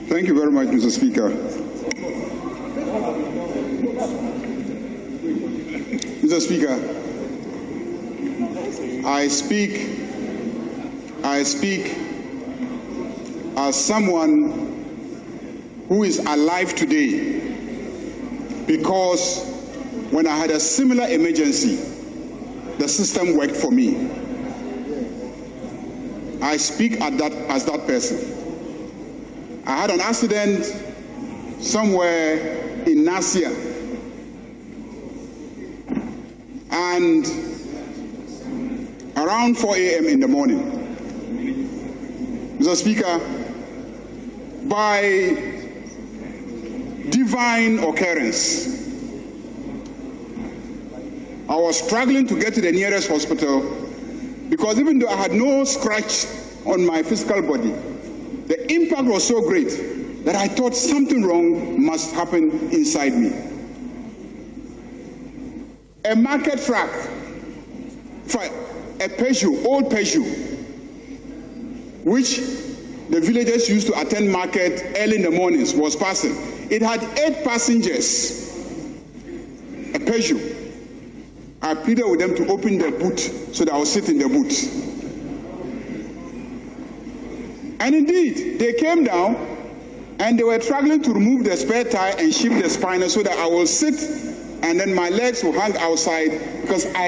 Thank you very much, Mr. Speaker. Mr. Speaker, I speak as someone who is alive today because when I had a similar emergency, the system worked for me. I speak as that person. I had an accident somewhere in Nasia, and around 4 a.m. in the morning, Mr. Speaker, by divine occurrence, I was struggling to get to the nearest hospital because even though I had no scratch on my physical body, the impact was so great that I thought something wrong must happen inside me. A market truck, a Peugeot, old Peugeot, which the villagers used to attend market early in the mornings, was passing. It had 8 passengers, a Peugeot. I pleaded with them to open the boot so that I would sit in the boot. And indeed, they came down and they were struggling to remove the spare tire and shift the spinner so that I will sit and then my legs will hang outside because I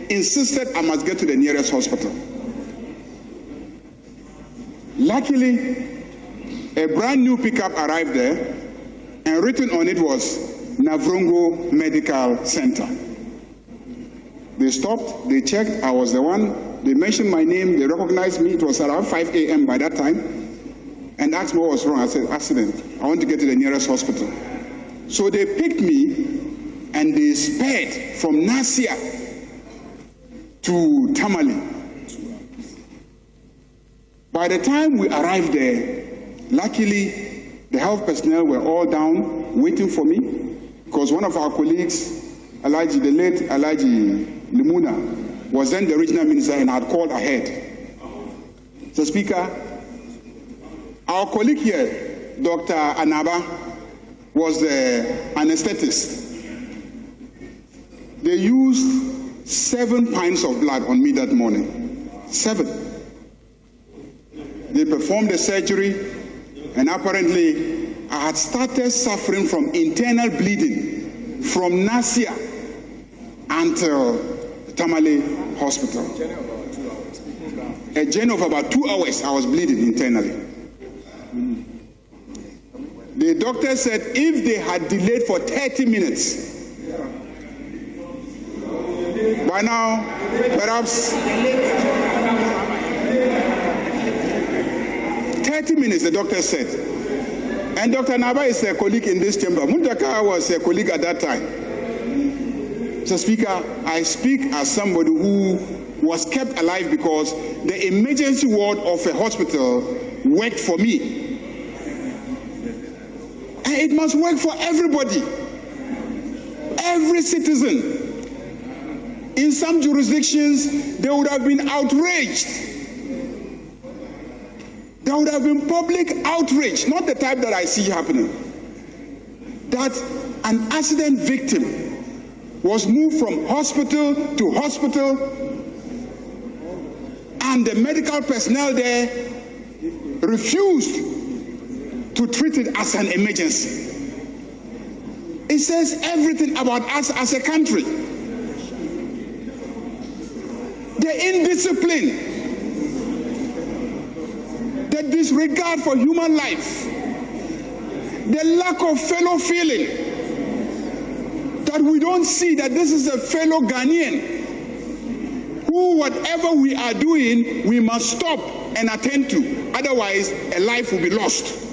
insisted I must get to the nearest hospital. Luckily, a brand new pickup arrived there and written on it was Navrongo Medical Center. They stopped, they checked, I was the one. They mentioned my name, they recognized me. It was around 5 a.m. by that time, and asked me what was wrong. I said, accident. I want to get to the nearest hospital. So they picked me and they sped from Nasia to Tamale. By the time we arrived there, luckily, the health personnel were all down waiting for me because one of our colleagues, the late Alaji Limuna, was then the regional minister and had called ahead. So, Speaker, our colleague here, Dr. Anaba, was the anesthetist. They used 7 pints of blood on me that morning. 7. They performed the surgery, and apparently I had started suffering from internal bleeding from Nasia until Tamale Hospital. A journey of about 2 hours, I was bleeding internally. The doctor said if they had delayed for 30 minutes, by now, perhaps 30 minutes, the doctor said. And Dr. Naba is a colleague in this chamber. Muntaka was a colleague at that time. Mr. Speaker, I speak as somebody who was kept alive because the emergency ward of a hospital worked for me. And it must work for everybody, every citizen. In some jurisdictions, they would have been outraged. There would have been public outrage, not the type that I see happening. That an accident victim was moved from hospital to hospital, and the medical personnel there refused to treat it as an emergency. It says everything about us as a country. The indiscipline, the disregard for human life, the lack of fellow feeling, that we don't see that this is a fellow Ghanaian who, whatever we are doing, we must stop and attend to. Otherwise, a life will be lost.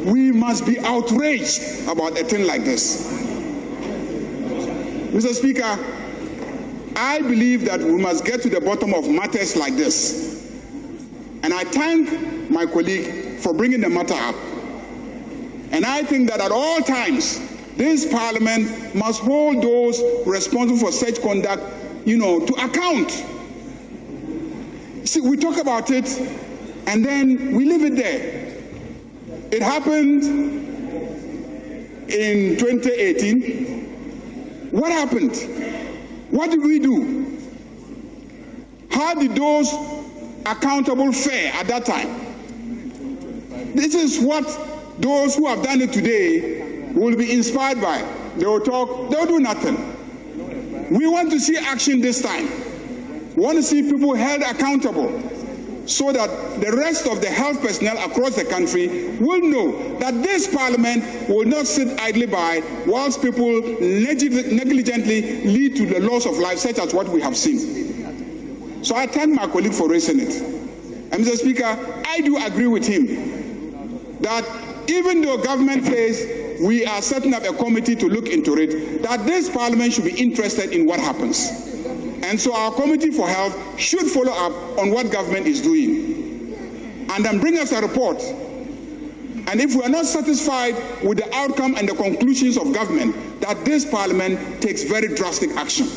We must be outraged about a thing like this. Mr. Speaker, I believe that we must get to the bottom of matters like this. And I thank my colleague for bringing the matter up. And I think that at all times, this Parliament must hold those responsible for such conduct, to account. See, we talk about it, and then we leave it there. It happened in 2018. What happened? What did we do? How did those accountable fare at that time? This is what those who have done it today will be inspired by. They will talk, they will do nothing. We want to see action this time. We want to see people held accountable so that the rest of the health personnel across the country will know that this parliament will not sit idly by whilst people negligently lead to the loss of life, such as what we have seen. So I thank my colleague for raising it. And Mr. Speaker, I do agree with him that even though government says we are setting up a committee to look into it, that this parliament should be interested in what happens. And so our Committee for Health should follow up on what government is doing and then bring us a report. And if we are not satisfied with the outcome and the conclusions of government, that this parliament takes very drastic action.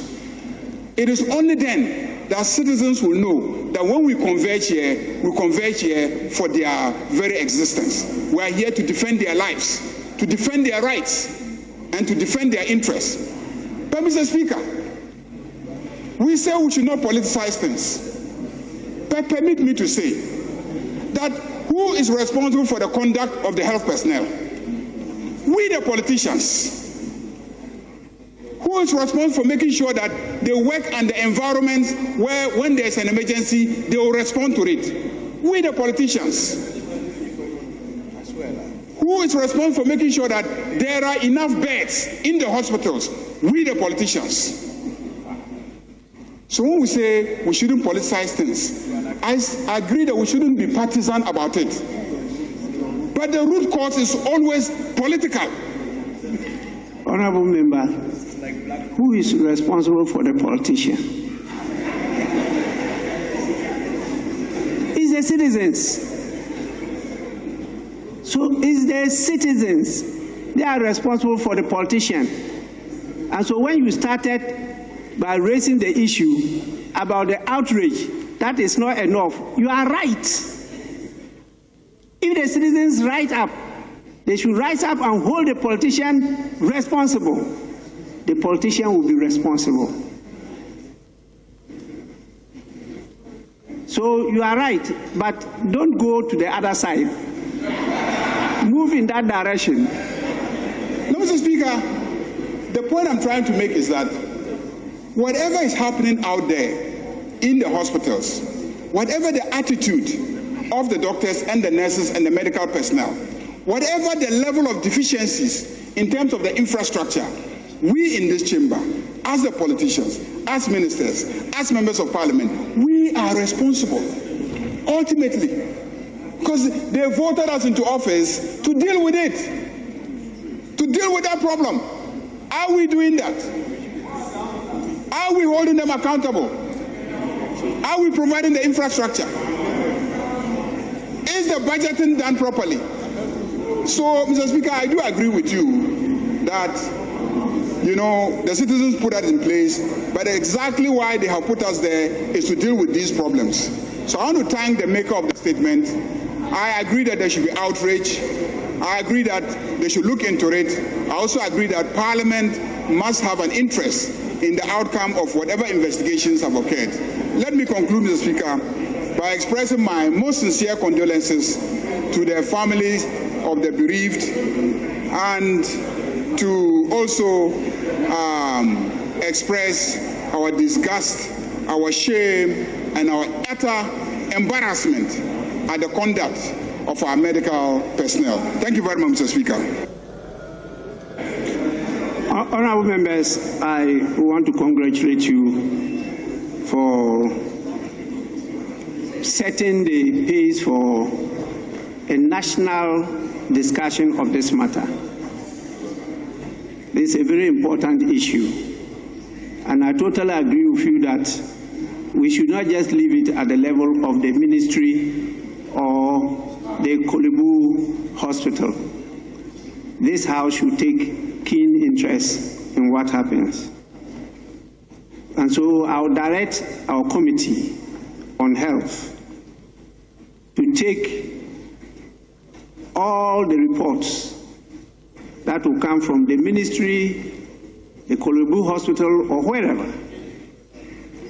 It is only then that citizens will know that when we converge here for their very existence. We are here to defend their lives, to defend their rights, and to defend their interests. But Mr. Speaker, we say we should not politicize things. But permit me to say that who is responsible for the conduct of the health personnel? We, the politicians. Who is responsible for making sure that they work under environments where when there's an emergency, they will respond to it? We, the politicians. Who is responsible for making sure that there are enough beds in the hospitals? We, the politicians. So when we say we shouldn't politicize things, I agree that we shouldn't be partisan about it. But the root cause is always political. Honorable member, who is responsible for the politician? It's the citizens. So it's the citizens. They are responsible for the politician. And so when you started by raising the issue about the outrage, that is not enough. You are right. If the citizens rise up, they should rise up and hold the politician responsible. The politician will be responsible. So you are right, but don't go to the other side. Move in that direction. No, Mr. Speaker, the point I'm trying to make is that whatever is happening out there in the hospitals, whatever the attitude of the doctors and the nurses and the medical personnel, whatever the level of deficiencies in terms of the infrastructure, we in this chamber, as the politicians, as ministers, as members of parliament, we are responsible, ultimately, because they voted us into office to deal with it, to deal with that problem. Are we doing that? Are we holding them accountable? Are we providing the infrastructure? Is the budgeting done properly? So, Mr. Speaker, I do agree with you that, the citizens put that in place, but exactly why they have put us there is to deal with these problems. So I want to thank the maker of the statement. I agree that there should be outrage. I agree that they should look into it. I also agree that Parliament must have an interest in the outcome of whatever investigations have occurred. Let me conclude, Mr. Speaker, by expressing my most sincere condolences to the families of the bereaved and to also express our disgust, our shame, and our utter embarrassment at the conduct of our medical personnel. Thank you very much, Mr. Speaker. Honourable members, I want to congratulate you for setting the pace for a national discussion of this matter. This is a very important issue, and I totally agree with you that we should not just leave it at the level of the ministry or the Kolebu Hospital. This House should take keen interest in what happens. And so I'll direct our Committee on Health to take all the reports that will come from the ministry, the Kolebu Hospital, or wherever,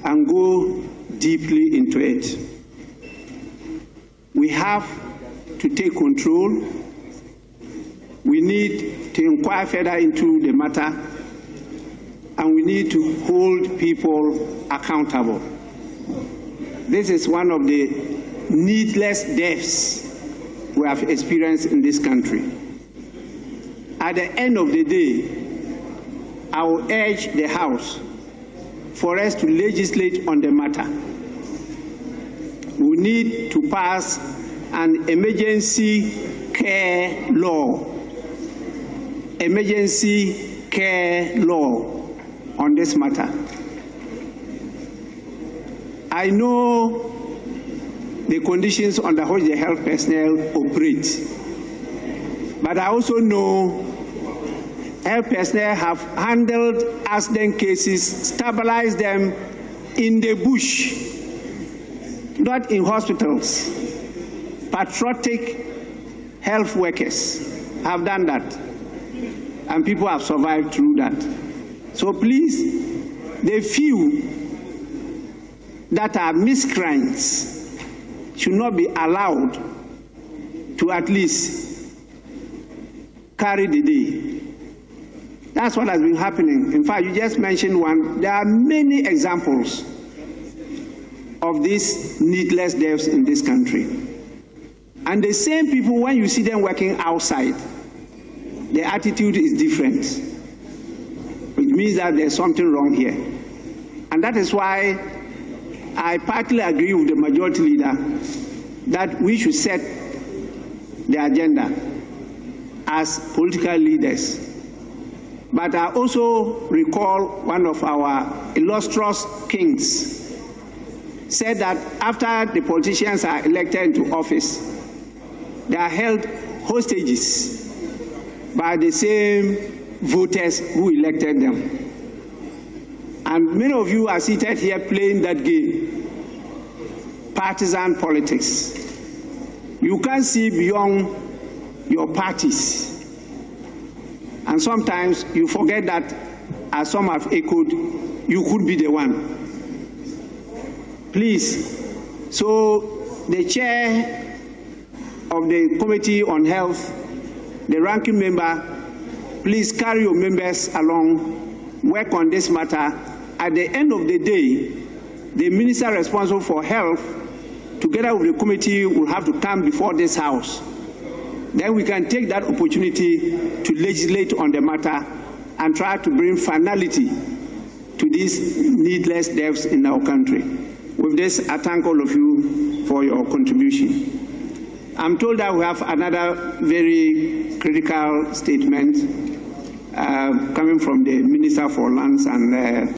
and go deeply into it. We have to take control. We need to inquire further into the matter, and we need to hold people accountable. This is one of the needless deaths we have experienced in this country. At the end of the day, I will urge the House for us to legislate on the matter. We need to pass an emergency care law, emergency care law on this matter. I know the conditions under which the health personnel operate, but I also know health personnel have handled accident cases, stabilized them in the bush, not in hospitals. Patriotic health workers have done that, and people have survived through that. So please, the few that are miscreants should not be allowed to at least carry the day. That's what has been happening. In fact, you just mentioned one. There are many examples of these needless deaths in this country. And the same people, when you see them working outside, their attitude is different, which means that there's something wrong here. And that is why I partly agree with the majority leader that we should set the agenda as political leaders. But I also recall one of our illustrious kings said that after the politicians are elected into office, they are held hostages by the same voters who elected them. And many of you are seated here playing that game, partisan politics. You can't see beyond your parties. And sometimes you forget that, as some have echoed, you could be the one. Please, so the chair of the Committee on Health, the ranking member, please carry your members along, work on this matter. At the end of the day, the minister responsible for health, together with the committee, will have to come before this House. Then we can take that opportunity to legislate on the matter and try to bring finality to these needless deaths in our country. With this, I thank all of you for your contribution. I'm told that we have another very critical statement coming from the Minister for Lands and